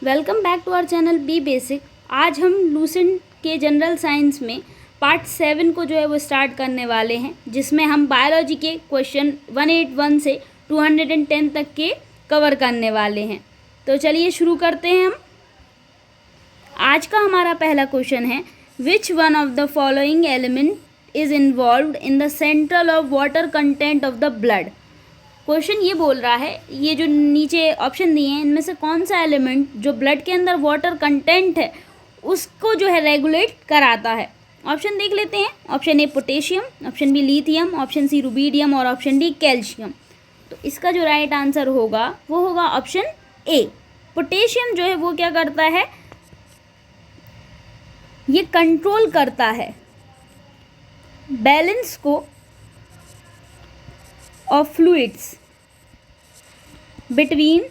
Welcome back to our channel Be Basic. आज हम Lucent के जनरल साइंस में पार्ट 7 को जो है वो स्टार्ट करने वाले हैं, जिसमें हम बायोलॉजी के क्वेश्चन 181 से 210 तक के कवर करने वाले हैं। तो चलिए शुरू करते हैं हम। आज का हमारा पहला क्वेश्चन है, which one of the following element is involved in the central of water content of the blood. Question ये बोल रहा है, ये जो नीचे ऑप्शन दिए हैं इनमें से कौन सा एलिमेंट जो ब्लड के अंदर वाटर कंटेंट है उसको जो है रेगुलेट कराता है। ऑप्शन देख लेते हैं। Option A potassium, option B lithium, option C rubidium और ऑप्शन डी कैल्शियम। तो इसका जो राइट आंसर होगा वो होगा ऑप्शन ए। पोटेशियम जो है वो क्या करता है, ये कंट्रोल करता है बैलेंस को of fluids between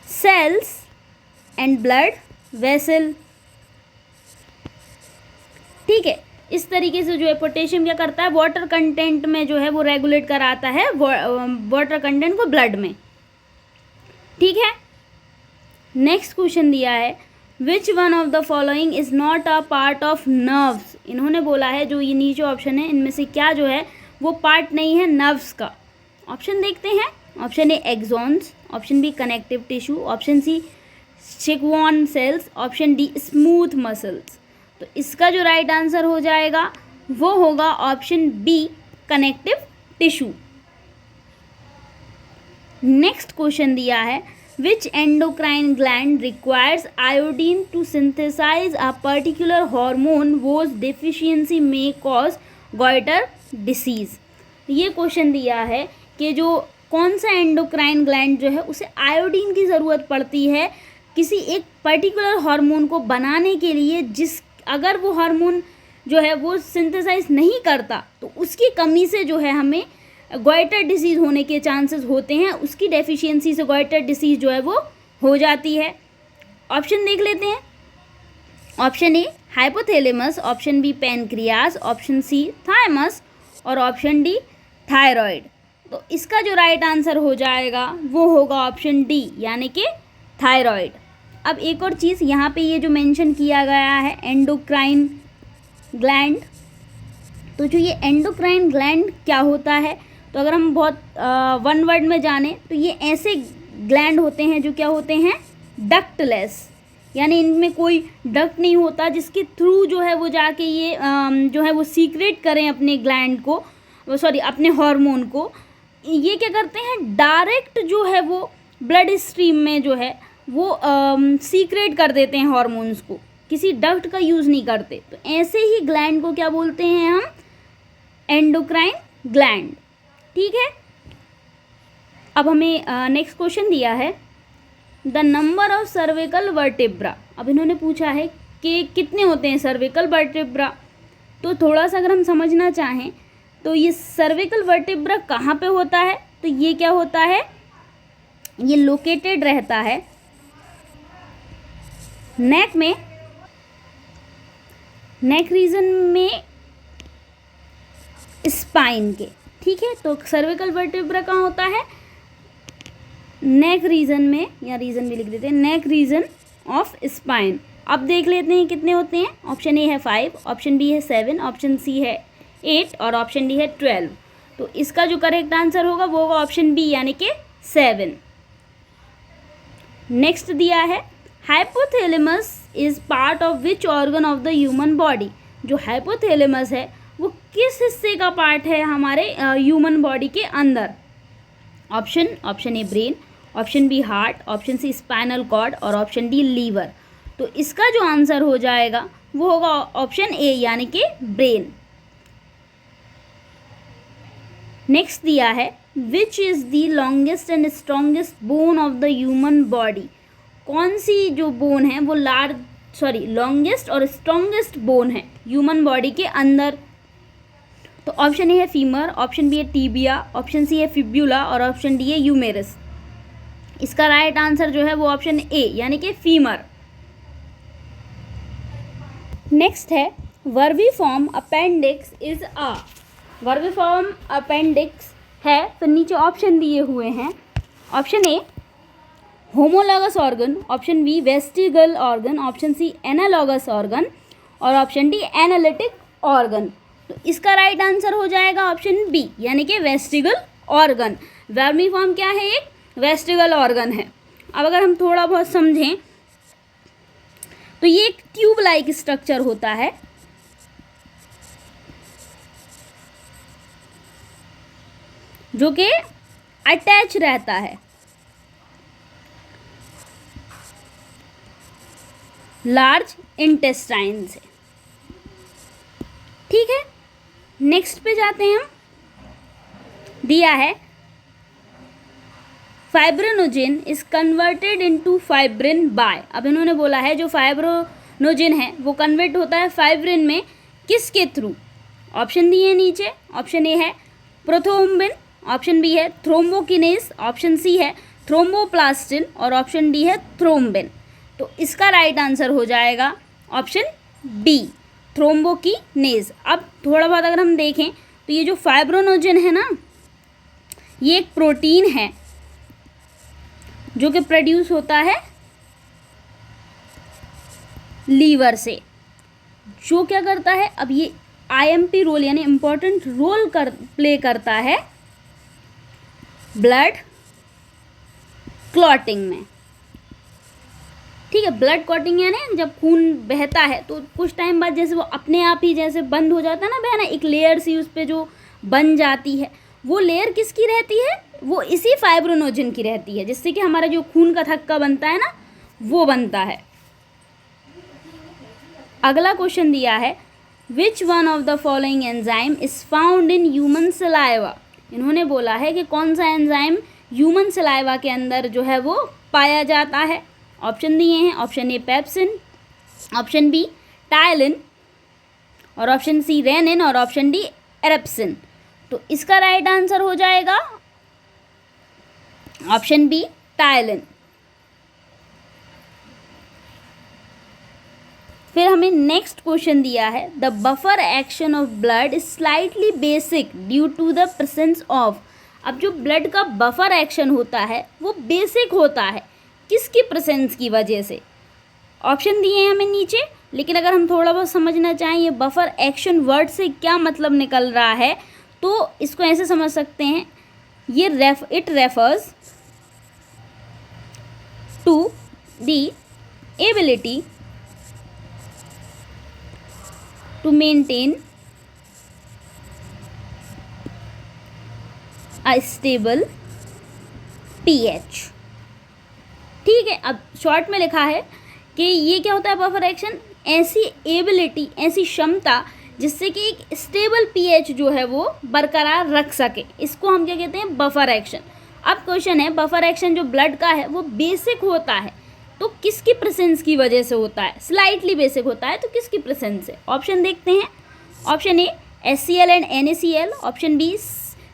cells and blood vessel। ठीक है, इस तरीके से जो है पोटेशियम क्या करता है, वाटर कंटेंट में जो है वो रेगुलेट कराता है वाटर कंटेंट को ब्लड में। ठीक है, नेक्स्ट क्वेश्चन दिया है, which one of the following is not a part of nerves. इन्होंने बोला है जो ये नीचे ऑप्शन है इनमें से क्या जो है वो पार्ट नहीं है नर्व्स का। ऑप्शन देखते हैं। Option A axons, option B connective tissue, option C Schwann cells, option D smooth muscles. तो इसका जो राइट आंसर हो जाएगा वो होगा option B connective tissue. Next question दिया है, which endocrine gland requires iodine to synthesize a particular hormone whose deficiency में कॉज गॉइटर डिसीज़। ये क्वेश्चन दिया है कि जो कौन सा एंडोक्राइन ग्लैंड जो है उसे आयोडीन की ज़रूरत पड़ती है किसी एक पर्टिकुलर हार्मोन को बनाने के लिए, जिस अगर वो हार्मोन जो है वो सिंथेसाइज नहीं करता तो उसकी कमी से जो है हमें गॉइटर डिसीज़ होने के चांसेस होते हैं। उसकी डेफिशिएंसी से गॉइटर डिसीज़ जो है वो हो जाती है। ऑप्शन देख लेते हैं। Option A hypothalamus, option B pancreas, option C thymus और ऑप्शन डी थायराइड। तो इसका जो राइट आंसर हो जाएगा वो होगा ऑप्शन डी यानी कि थायराइड। अब एक और चीज़ यहाँ पे ये जो मेंशन किया गया है एंडोक्राइन ग्लैंड, तो जो ये एंडोक्राइन ग्लैंड क्या होता है, तो अगर हम बहुत वन वर्ड में जाने तो ये ऐसे ग्लैंड होते हैं जो क्या होते हैं, डक्टलेस, यानी इनमें कोई डक्ट नहीं होता जिसके थ्रू जो है वो जाके ये जो है वो सीक्रेट करें अपने ग्लैंड को, सॉरी अपने हार्मोन को। ये क्या करते हैं, डायरेक्ट जो है वो ब्लड स्ट्रीम में जो है वो सीक्रेट कर देते हैं हार्मोन्स को, किसी डक्ट का यूज़ नहीं करते। तो ऐसे ही ग्लैंड को क्या बोलते हैं हम, एंडोक्राइन ग्लैंड। ठीक है, अब हमें नेक्स्ट क्वेश्चन दिया है, the number of cervical vertebra. अब इन्होंने पूछा है कि कितने होते हैं सर्विकल वर्टेब्रा। तो थोड़ा सा अगर हम समझना चाहें तो ये सर्विकल वर्टेब्रा कहाँ पे होता है, तो ये क्या होता है, ये लोकेटेड रहता है नेक में, नेक रीजन में स्पाइन के। ठीक है, तो सर्विकल वर्टेब्रा कहाँ होता है, नेक रीजन में, या रीजन भी लिख देते हैं, नेक रीजन ऑफ स्पाइन। अब देख लेते हैं कितने होते हैं। ऑप्शन ए है 5, ऑप्शन बी है 7, ऑप्शन सी है 8 और ऑप्शन डी है 12। तो इसका जो करेक्ट आंसर होगा वो होगा ऑप्शन बी यानी कि 7। नेक्स्ट दिया है, hypothalamus is part of which organ of the human body. जो हाइपोथैलेमस है वो किस हिस्से का पार्ट है हमारे ह्यूमन बॉडी के अंदर। Option A brain, option B heart, option C spinal cord और ऑप्शन डी लीवर। तो इसका जो आंसर हो जाएगा वो होगा ऑप्शन ए यानी कि ब्रेन। नेक्स्ट दिया है, which is the longest and strongest bone of the human body. कौन सी जो बोन है वो लॉन्गेस्ट और स्ट्रॉन्गेस्ट बोन है ह्यूमन बॉडी के अंदर। तो ऑप्शन ए है फीमर, ऑप्शन बी है टीबिया, ऑप्शन सी है फिब्यूला और ऑप्शन डी है ह्यूमेरस। इसका राइट आंसर जो है वो ऑप्शन ए यानी कि फीमर। नेक्स्ट है, vermiform appendix is a. Vermiform appendix है, तो नीचे ऑप्शन दिए हुए हैं। Option A homologous organ, option B vestigial organ, option C analogous organ और ऑप्शन डी एनालिटिक ऑर्गन। तो इसका राइट आंसर हो जाएगा ऑप्शन बी यानी कि वेस्टिगल ऑर्गन। वर्मीफॉर्म क्या है? एक वेस्टिगल ऑर्गन है। अब अगर हम थोड़ा बहुत समझें तो ये एक ट्यूब लाइक स्ट्रक्चर होता है जो कि अटैच रहता है लार्ज इंटेस्टाइन से। ठीक है, नेक्स्ट पे जाते हैं हम। दिया है fibrinogen is converted into fibrin by. अब इन्होंने बोला है जो फाइब्रिनोजेन है वो कन्वर्ट होता है फाइब्रिन में किसके थ्रू? ऑप्शन दिए हैं नीचे। ऑप्शन ए है प्रोथ्रोम्बिन, ऑप्शन बी है थ्रोम्बोकिनेस, ऑप्शन सी है थ्रोम्बोप्लास्टिन और ऑप्शन डी है थ्रोम्बिन। तो इसका राइट आंसर हो जाएगा ऑप्शन बी थ्रोम्बोकिनेस। अब थोड़ा बहुत अगर हम देखें तो ये जो फाइब्रिनोजेन है ना, ये एक प्रोटीन है जो कि प्रोड्यूस होता है लीवर से। जो क्या करता है, अब ये आईएमपी रोल यानी इम्पोर्टेंट रोल प्ले करता है ब्लड क्लॉटिंग में। ठीक है, ब्लड क्लॉटिंग यानी जब खून बहता है तो कुछ टाइम बाद जैसे वो अपने आप ही जैसे बंद हो जाता है ना बहना, एक लेयर सी उस पर जो बन जाती है, वो लेयर किसकी रहती है? वो इसी फाइब्रिनोजेन की रहती है, जिससे कि हमारा जो खून का थक्का बनता है ना वो बनता है। अगला क्वेश्चन दिया है which one of the following enzyme is found in human saliva. इन्होंने बोला है कि कौन सा एंजाइम ह्यूमन सलाइवा के अंदर जो है वो पाया जाता है। ऑप्शन दिए हैं, option A pepsin, option B ptyalin और ऑप्शन सी रेनिन और ऑप्शन डी एरेप्सिन। तो इसका राइट आंसर हो जाएगा ऑप्शन बी टायलिन। फिर हमें नेक्स्ट क्वेश्चन दिया है the buffer action of blood is slightly basic due to the presence of. अब जो ब्लड का बफर एक्शन होता है वो बेसिक होता है किसकी प्रेजेंस की वजह से? ऑप्शन दिए हैं हमें नीचे, लेकिन अगर हम थोड़ा बहुत समझना चाहें ये बफर एक्शन वर्ड से क्या मतलब निकल रहा है तो इसको ऐसे समझ सकते हैं, ये it refers to the ability to maintain a stable pH। ठीक है, अब शॉर्ट में लिखा है कि ये क्या होता है बफर एक्शन? ऐसी एबिलिटी, ऐसी क्षमता जिससे कि एक स्टेबल पीएच जो है वो बरकरार रख सके, इसको हम क्या कहते हैं? Buffer action. अब क्वेश्चन है बफर एक्शन जो ब्लड का है वो बेसिक होता है तो किसकी प्रेजेंस की वजह से होता है? स्लाइटली बेसिक होता है तो किसकी प्रेजेंस से? ऑप्शन देखते हैं। Option A HCl and NaCl, option B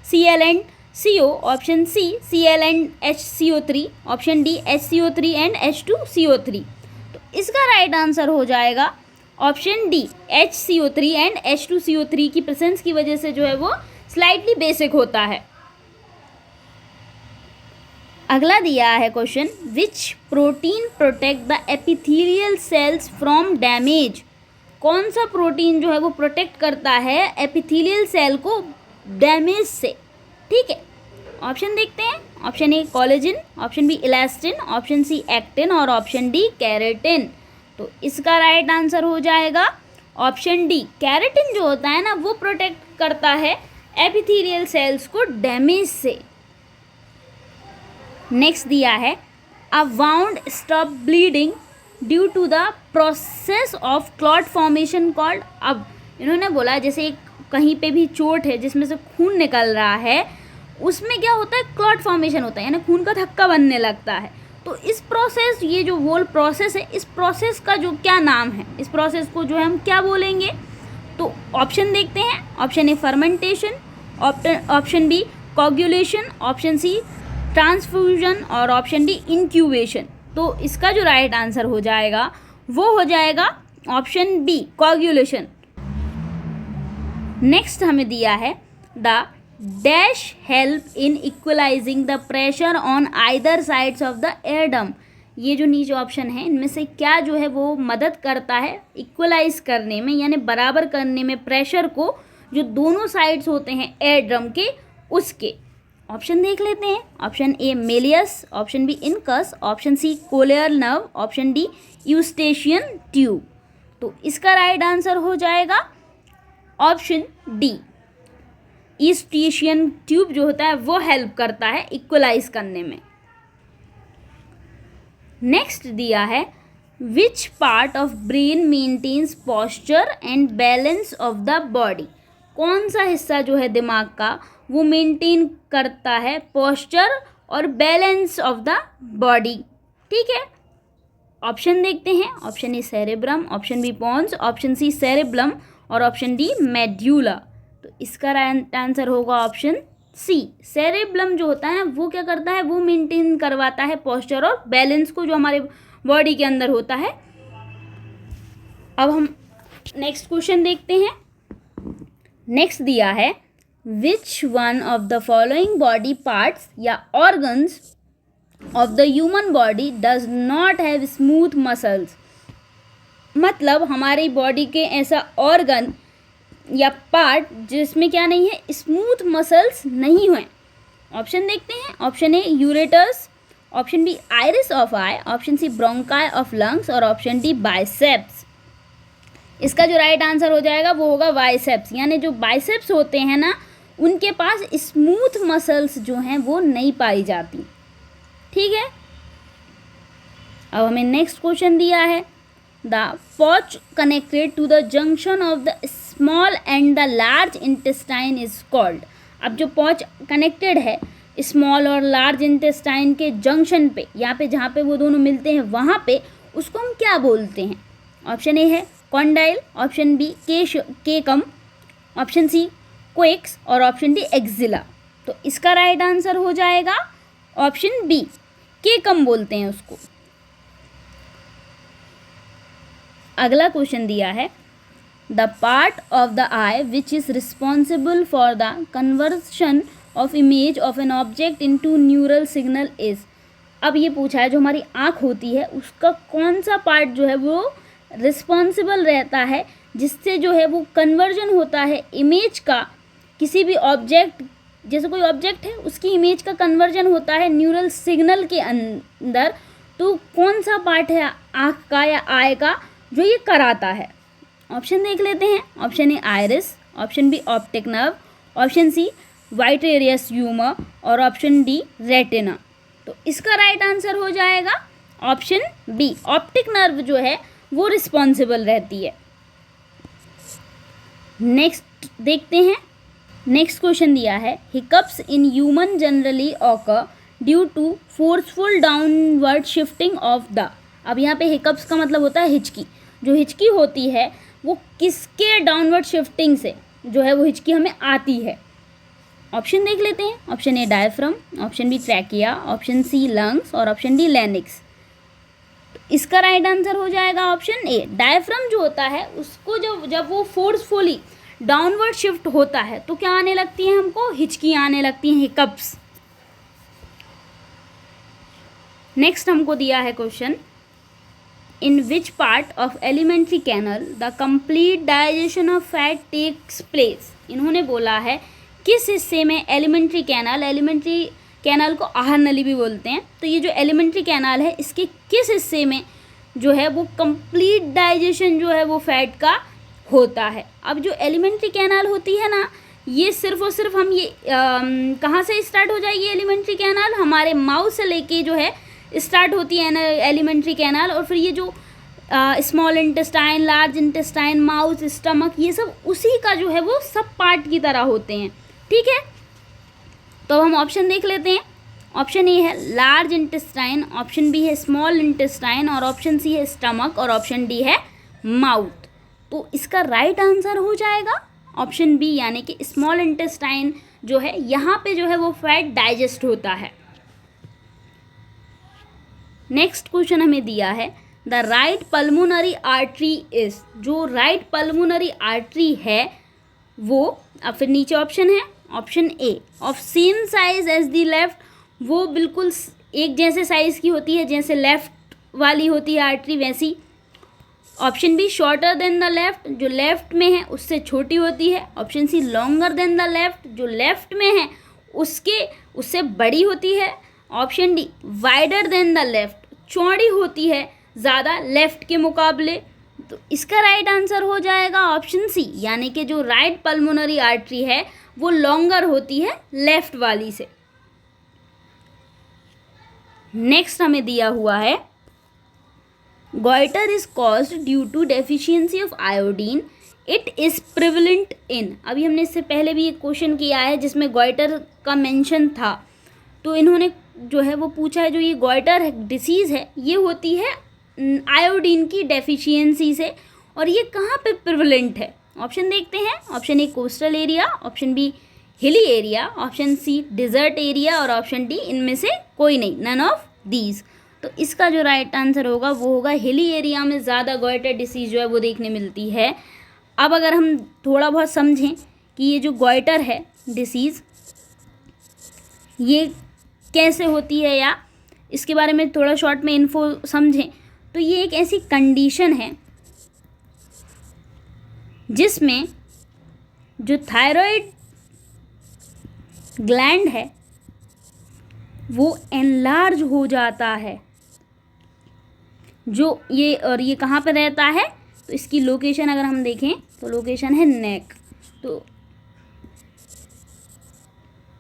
Cl and CO, option C Cl and HCO3, option D HCO3 and H2CO3। तो इसका राइट आंसर हो जाएगा option D HCO3 and H2CO3 की प्रेजेंस की वजह से जो है वो स्लाइटली बेसिक होता है। अगला दिया है question which protein protect the epithelial cells from damage. कौन सा प्रोटीन जो है वो प्रोटेक्ट करता है एपिथेलियल सेल को डैमेज से? ठीक है, ऑप्शन देखते हैं। Option A collagen, option B elastin, option C actin और ऑप्शन डी कैरेटिन। तो इसका राइट आंसर हो जाएगा ऑप्शन डी कैरेटिन। जो होता है ना वो प्रोटेक्ट करता है एपिथेलियल सेल्स को डैमेज से। नेक्स्ट दिया है a wound stop bleeding due to the process of clot formation called. अब इन्होंने बोला जैसे एक कहीं पे भी चोट है जिसमें से खून निकल रहा है, उसमें क्या होता है? क्लॉट फॉर्मेशन होता है यानी खून का थक्का बनने लगता है। तो इस प्रोसेस, ये जो वोल प्रोसेस है, इस प्रोसेस का जो क्या नाम है, इस प्रोसेस को जो है हम क्या बोलेंगे? तो ऑप्शन देखते हैं। Option A fermentation, option B coagulation, option C transfusion और ऑप्शन डी इंक्यूबेशन। तो इसका जो राइट आंसर हो जाएगा वो हो जाएगा ऑप्शन बी कोगुलेशन। नेक्स्ट हमें दिया है the dash help in equalizing the pressure on either sides of the eardrum. ये जो नीचे ऑप्शन है इनमें से क्या जो है वो मदद करता है इक्वलाइज करने में, यानी बराबर करने में प्रेशर को जो दोनों साइड्स होते हैं एयर ड्रम के उसके। ऑप्शन देख लेते हैं। Option A malleus, option B incus, option C cochlear nerve, option D Eustachian tube. तो इसका राइट आंसर हो जाएगा ऑप्शन डी, यूस्टेशियन ट्यूब जो होता है वो हेल्प करता है इक्वलाइज करने में। नेक्स्ट दिया है which part of brain maintains posture and balance of the body. कौन सा हिस्सा जो है दिमाग का वो मेंटेन करता है पॉस्चर और बैलेंस ऑफ द बॉडी। ठीक है, ऑप्शन देखते हैं। Option A cerebrum, option B pons, option C cerebellum और ऑप्शन डी मेड्यूला। तो इसका राइट आंसर होगा ऑप्शन सी, सेरेब्लम जो होता है ना वो क्या करता है, वो मेंटेन करवाता है पॉस्चर और बैलेंस को जो हमारे बॉडी के अंदर होता है। अब हम नेक्स्ट क्वेश्चन देखते हैं। नेक्स्ट दिया है which one of the following body parts या organs of the human body does not have smooth muscles. मतलब हमारी बॉडी के ऐसा ऑर्गन या पार्ट जिसमें क्या नहीं है, स्मूथ मसल्स नहीं हुए। ऑप्शन देखते हैं। ऑप्शन ए यूरेटस, option B iris of eye, option C bronchi of lungs और ऑप्शन डी बाइसेप्स। इसका जो राइट आंसर हो जाएगा वो होगा बाइसेप्स, यानी जो बाइसेप्स होते हैं ना उनके पास स्मूथ मसल्स जो हैं वो नहीं पाई जाती। ठीक है, अब हमें नेक्स्ट क्वेश्चन दिया है the pouch connected to the junction of the small and the large intestine is called. अब जो पॉच कनेक्टेड है स्मॉल और लार्ज इंटेस्टाइन के जंक्शन पे, यहाँ पे जहाँ पे वो दोनों मिलते हैं वहाँ पे, उसको हम क्या बोलते हैं। ऑप्शन ए है condyle, option B caecum, option C coccyx और ऑप्शन डी एक्जिला। तो इसका राइट आंसर हो जाएगा ऑप्शन बी, केकम बोलते हैं उसको। अगला क्वेश्चन दिया है the part of the I which is responsible for the conversion of image of an object into neural signal is. अब ये पूछा है जो हमारी आँख होती है उसका कौन सा पार्ट जो है वो रिस्पॉन्सिबल रहता है जिससे जो है वो कन्वर्जन होता है इमेज का, किसी भी ऑब्जेक्ट, जैसे कोई ऑब्जेक्ट है उसकी इमेज का कन्वर्जन होता है न्यूरल सिग्नल के अंदर। तो कौन सा पार्ट है आँख का या आई का जो ये कराता है। ऑप्शन देख लेते हैं। Option A iris, option B optic nerve, option C vitreous humour और ऑप्शन डी रेटिना। तो इसका राइट आंसर हो जाएगा ऑप्शन बी, ऑप्टिक नर्व जो है वो रिस्पॉन्सिबल रहती है। नेक्स्ट देखते हैं। नेक्स्ट क्वेश्चन दिया है hiccups in human generally occur due to forceful downward shifting of the. अब यहाँ पे हिकअप्स का मतलब होता है हिचकी। जो हिचकी होती है वो किसके डाउनवर्ड शिफ्टिंग से जो है वो हिचकी हमें आती है। ऑप्शन देख लेते हैं। Option A diaphragm, option B trachea, option C lungs और ऑप्शन डी लैनिक्स। इसका राइट आंसर हो जाएगा ऑप्शन ए, डायफ्रम जो होता है उसको जब वो फोर्सफुली डाउनवर्ड शिफ्ट होता है तो क्या आने लगती है, हमको हिचकी आने लगती हैं, हिकअप्स। नेक्स्ट हमको दिया है question in which part of alimentary canal the complete digestion of fat takes place. इन्होंने बोला है किस हिस्से में एलिमेंट्री कैनाल को आहार नली भी बोलते हैं। तो ये जो एलिमेंट्री कैनाल है इसके किस हिस्से में जो है वो कंप्लीट डाइजेशन जो है वो फैट का होता है। अब जो एलिमेंट्री कैनाल होती है ना ये सिर्फ और सिर्फ हम ये कहाँ से स्टार्ट हो जाएगी एलिमेंट्री कैनाल, हमारे माउथ से लेके जो है स्टार्ट होती है ना एलिमेंट्री कैनाल, और फिर ये जो small intestine, large intestine, mouth, stomach, ये सब उसी का जो है वो सब पार्ट की तरह होते हैं। ठीक है, तो हम ऑप्शन देख लेते हैं। ऑप्शन ए है लार्ज इंटेस्टाइन, ऑप्शन बी है स्मॉल इंटेस्टाइन और ऑप्शन सी है स्टमक और ऑप्शन डी है माउथ। तो इसका राइट आंसर हो जाएगा ऑप्शन बी, यानी कि स्मॉल इंटेस्टाइन जो है यहाँ पे जो है वो फैट डाइजेस्ट होता है। नेक्स्ट क्वेश्चन हमें दिया है the right pulmonary artery is. जो राइट पल्मोनरी आर्टरी है वो, अब फिर नीचे ऑप्शन है, option A of same size as the left, वो बिल्कुल एक जैसे साइज की होती है जैसे लेफ्ट वाली होती है आर्टरी वैसी। Option B shorter than the left, जो लेफ्ट में है उससे छोटी होती है। Option C longer than the left, जो लेफ्ट में है उससे बड़ी होती है। Option D wider than the left, चौड़ी होती है ज़्यादा लेफ्ट के मुकाबले। तो इसका राइट आंसर हो जाएगा ऑप्शन सी, यानी कि जो राइट पल्मोनरी आर्टरी है वो लॉन्गर होती है लेफ्ट वाली से। नेक्स्ट हमें दिया हुआ है goitre is caused due to deficiency of iodine, it is prevalent in. अभी हमने इससे पहले भी एक क्वेश्चन किया है जिसमें गोइटर का मेंशन था, तो इन्होंने जो है वो पूछा है जो ये गोइटर डिसीज़ है ये होती है आयोडीन की डेफिशिएंसी से, और ये कहाँ पे प्रिवलेंट है। ऑप्शन देखते हैं। Option A coastal area, option B hilly area, option C desert area, और ऑप्शन डी इनमें से कोई नहीं, नन ऑफ दीज। तो इसका जो राइट आंसर होगा वो होगा हिली एरिया में ज़्यादा गोइटर डिसीज़ जो है वो देखने मिलती है। अब अगर हम थोड़ा बहुत समझें कि ये जो गोइटर है डिसीज़ ये कैसे होती है या इसके बारे में थोड़ा शॉर्ट में इन्फो समझें, तो ये एक ऐसी कंडीशन है जिसमें जो थायराइड ग्लैंड है वो एनलार्ज हो जाता है। जो ये कहाँ पर रहता है, तो इसकी लोकेशन अगर हम देखें तो लोकेशन है नेक। तो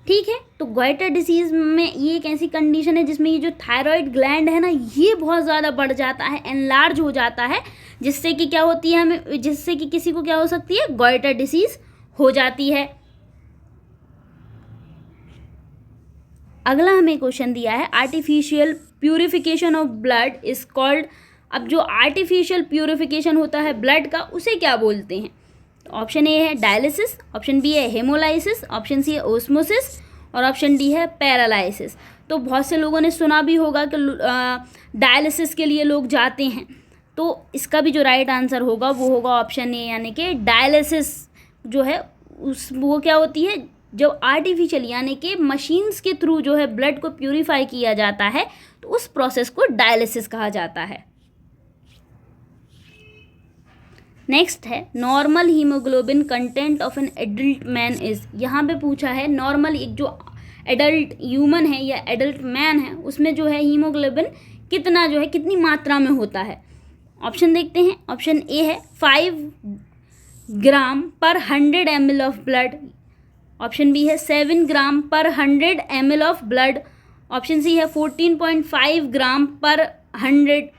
ठीक है, तो गोइटर डिसीज़ में ये एक ऐसी कंडीशन है जिसमें ये जो थायराइड ग्लैंड है ना ये बहुत ज़्यादा बढ़ जाता है, एनलार्ज हो जाता है, जिससे कि क्या होती है जिससे कि किसी को क्या हो सकती है, गोइटर डिसीज़ हो जाती है। अगला हमें क्वेश्चन दिया है artificial purification of blood is called. अब जो आर्टिफिशियल प्यूरिफिकेशन होता है ब्लड का उसे क्या बोलते हैं। तो ऑप्शन ए है डायलिसिस, ऑप्शन बी है हेमोलाइसिस, ऑप्शन सी है ओस्मोसिस, और ऑप्शन डी है पैरालाइसिस। तो बहुत से लोगों ने सुना भी होगा कि डायलिसिस के लिए लोग जाते हैं, तो इसका भी जो राइट आंसर होगा वो होगा ऑप्शन ए, यानी कि डायलिसिस जो है वो क्या होती है, जो आर्टिफिशियल यानी कि मशीन्स के थ्रू जो है ब्लड को प्यूरिफाई किया जाता है, तो उस प्रोसेस को डायलिसिस कहा जाता है। नेक्स्ट है normal haemoglobin content of an adult man is. यहाँ पे पूछा है नॉर्मल एक जो एडल्ट ह्यूमन है या एडल्ट मैन है उसमें जो है हीमोग्लोबिन कितना जो है कितनी मात्रा में होता है। ऑप्शन देखते हैं। ऑप्शन ए है 5 ग्राम पर 100 ml of blood, option B है 7 ग्राम पर 100 ml of blood, option C है 14.5 ग्राम पर 100,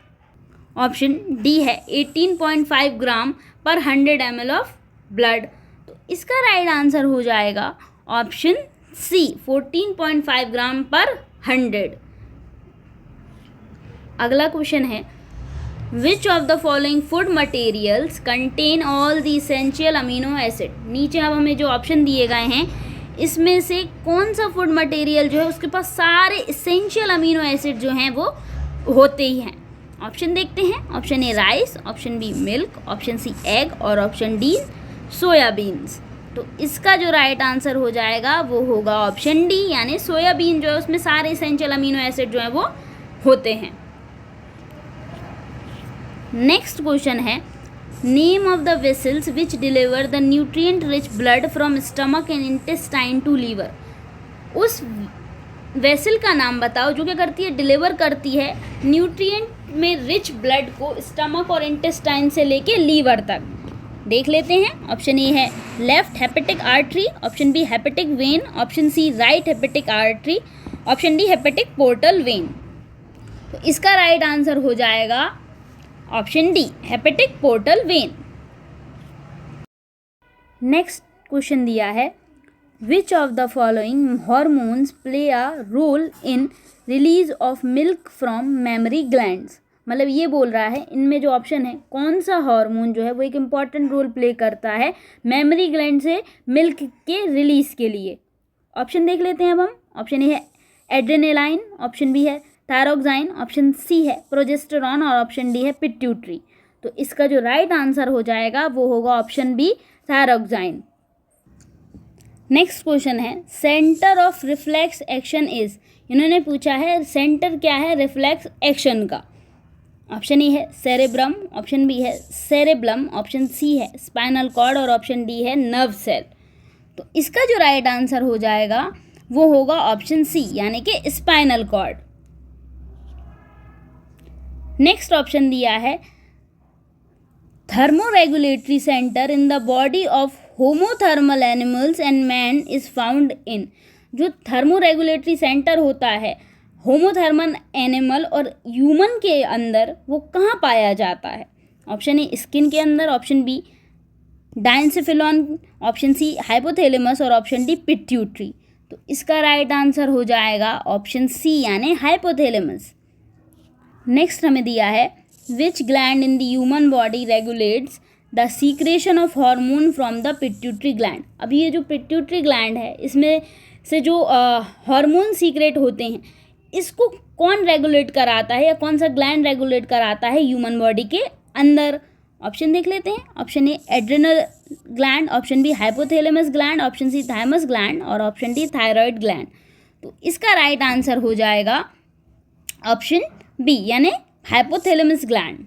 ऑप्शन डी है 18.5 ग्राम पर 100 ml ऑफ ब्लड। तो इसका राइट आंसर हो जाएगा ऑप्शन सी 14.5 ग्राम पर 100। अगला क्वेश्चन है which of the following food materials contain all the essential amino acid. नीचे अब हमें जो ऑप्शन दिए गए हैं इसमें से कौन सा फूड मटेरियल जो है उसके पास सारे इसेंशियल अमीनो एसिड जो हैं वो होते ही हैं। ऑप्शन देखते हैं। Option A rice, option B milk, option C egg, और ऑप्शन डी सोयाबीन्स। तो इसका जो राइट आंसर हो जाएगा वो होगा ऑप्शन डी, यानी सोयाबीन जो है उसमें सारे इसेंशियल अमीनो एसिड जो है वो होते हैं। नेक्स्ट क्वेश्चन है name of the vessels which deliver the nutrient rich blood from stomach and intestine to liver. उस वेसल का नाम बताओ जो क्या करती है, डिलीवर करती है न्यूट्रिएंट में रिच ब्लड को स्टमक और इंटेस्टाइन से लेके लीवर तक। देख लेते हैं। ऑप्शन ए है left hepatic artery, option B hepatic vein, option C right hepatic artery, option D hepatic portal vein. तो इसका राइट आंसर हो जाएगा option D hepatic portal vein. Next question दिया है which of the following hormones play a role in release of milk from mammary glands. मतलब ये बोल रहा है इनमें जो ऑप्शन है कौन सा हार्मोन जो है वो एक इम्पॉर्टेंट रोल प्ले करता है मेमरी ग्लैंड से मिल्क के रिलीज के लिए। ऑप्शन देख लेते हैं अब हम। ऑप्शन ए है एड्रेनालाइन, ऑप्शन बी है थायरोक्साइन, ऑप्शन सी है प्रोजेस्टेरॉन, और ऑप्शन डी है पिट्यूटरी। तो इसका जो राइट आंसर हो जाएगा वो होगा ऑप्शन बी थायरोक्साइन। नेक्स्ट क्वेश्चन है centre of reflex action is, इन्होंने पूछा है सेंटर क्या है रिफ्लेक्स एक्शन का। ऑप्शन ए है सेरेब्रम, ऑप्शन बी है सेरेब्लम, ऑप्शन सी है स्पाइनल कॉर्ड और ऑप्शन डी है नर्व सेल। तो इसका जो राइट आंसर हो जाएगा वो होगा ऑप्शन सी यानी कि स्पाइनल कॉर्ड। नेक्स्ट ऑप्शन दिया है thermoregulatory centre in the body of homothermal animals and man is found in. जो थर्मोरेगुलेटरी सेंटर होता है होमोथर्मल एनिमल और ह्यूमन के अंदर वो कहाँ पाया जाता है। ऑप्शन ए स्किन के अंदर, option B diencephalon, option C hypothalamus और ऑप्शन डी पिट्यूटरी। तो इसका राइट आंसर हो जाएगा ऑप्शन सी यानी हाइपोथैलेमस। नेक्स्ट हमें दिया है विच gland in the human body regulates the secretion of hormone from the pituitary gland. अभी ये जो पिट्यूटरी ग्लैंड है इसमें से जो हार्मोन सीक्रेट होते हैं इसको कौन रेगुलेट कराता है या कौन सा ग्लैंड रेगुलेट कराता है ह्यूमन बॉडी के अंदर। ऑप्शन देख लेते हैं। Option A adrenal gland, option B hypothalamus gland, option C thymus gland और ऑप्शन डी थायराइड ग्लैंड। तो इसका राइट आंसर हो जाएगा ऑप्शन बी यानी हाइपोथैलेमस ग्लैंड।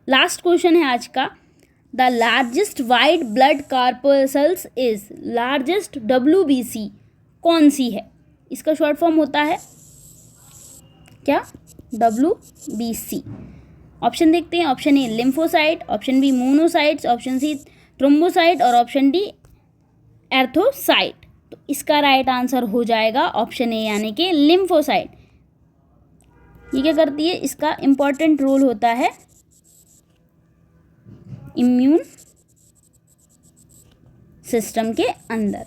लास्ट क्वेश्चन है आज का, the largest white blood corpuscles is, largest WBC कौन सी है। इसका शॉर्ट फॉर्म होता है क्या, WBC। ऑप्शन देखते हैं। Option A lymphocyte, option B monocytes, option C thrombocyte और ऑप्शन डी एर्थोसाइट। तो इसका राइट आंसर हो जाएगा ऑप्शन ए यानी कि लिम्फोसाइट। ये क्या करती है, इसका इंपॉर्टेंट रोल होता है इम्यून सिस्टम के अंदर।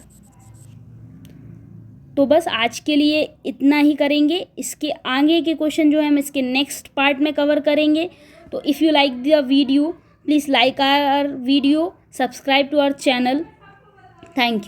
तो बस आज के लिए इतना ही करेंगे। इसके आगे के क्वेश्चन जो है हम इसके नेक्स्ट पार्ट में कवर करेंगे। तो if you like the video please like our video, subscribe to our channel. Thank you.